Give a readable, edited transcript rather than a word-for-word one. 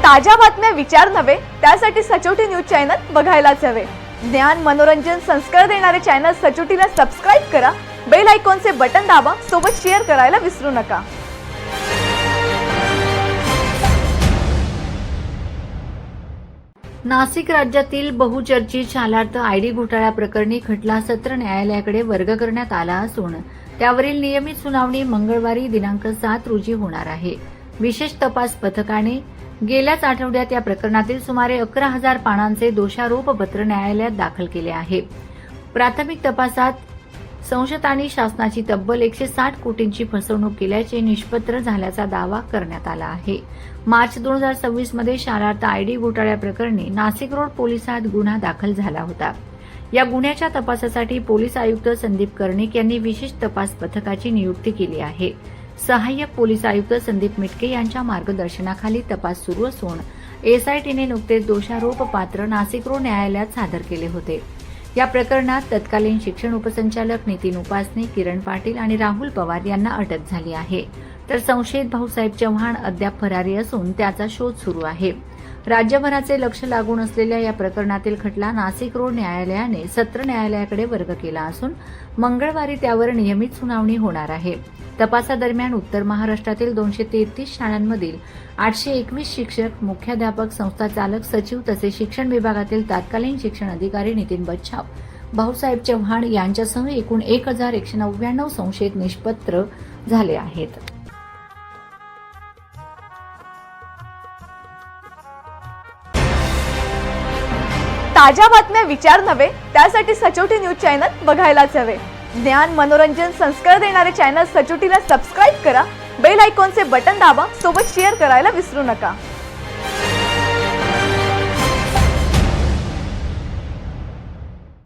ताज्या बातम्या विचार नव्हे त्यासाठी सचोटी न्यूज चॅनल बघायलाच हवे। ज्ञान मनोरंजन संस्कार देणारे चॅनल सचोटीला सबस्क्राइब करा, बेल आयकॉनचे बटन दाबा, सोबत शेअर करायला विसरू नका। नाशिक राज्यातील बहुचर्चित शालार्थ आयडी घोटाळा प्रकरणी खटला सत्र न्यायालयाकडे वर्ग करण्यात आला असून त्यावरील नियमित सुनावणी मंगळवारी दिनांक 7 रोजी होणार आहे। विशेष तपास पथकाने गेल्याच आठवड्यात या प्रकरणातील सुमारे 11,000 पानांचे दोषारोप पत्र न्यायालयात दाखल केले आहे। प्राथमिक तपासात संशयितांनी शासनाची तब्बल 160 कोटींची फसवणूक केल्याचे निष्पन्न झाल्याचा दावा करण्यात आला आहे। मार्च 2026 मध्ये शालार्थ आयडी घोटाळ्या प्रकरणी नाशिक रोड पोलिसात गुन्हा दाखल झाला होता। या गुन्ह्याच्या तपासासाठी पोलीस आयुक्त संदीप कर्णिक यांनी विशेष तपास पथकाची नियुक्ती केली आहे। सहाय्यक पोलीस आयुक्त संदीप मिटके यांच्या मार्गदर्शनाखाली तपास सुरू असून एसआयटीने नुकतेच दोषारोप पात्र नाशिक रोड न्यायालयात सादर केले होते। या प्रकरणात तत्कालीन शिक्षण उपसंचालक नितीन उपासने, किरण पाटील आणि राहुल पवार यांना अटक झाली आहे, तर संशयित भाऊसाहेब चव्हाण अद्याप फरारी असून त्याचा शोध सुरू आहे। राज्यभराचे लक्ष लागून असलेल्या या प्रकरणातील खटला नाशिक रोड न्यायालयाने सत्र न्यायालयाकडे वर्ग केला असून मंगळवारी त्यावर नियमित सुनावणी होणार आहे। तपासादरम्यान उत्तर महाराष्ट्रातील 233 शाळांमधील 821 शिक्षक, मुख्याध्यापक, संस्थाचालक, सचिव तसेच शिक्षण विभागातील तत्कालीन शिक्षण अधिकारी नितीन बच्छाव, भाऊसाहेब चव्हाण यांच्यासह एकूण 1199 संशयित निष्पन्न झाले आहेत। ताज्या बातम्या विचार नव्हे त्यासाठी सचोटी न्यूज चॅनल बघायलाच हवे। ज्ञान मनोरंजन संस्कार देणारे चॅनल सचोटीला सबस्क्राइब करा, बेल आयकॉनचे बटन दाबा, सोबत शेअर करायला विसरू नका।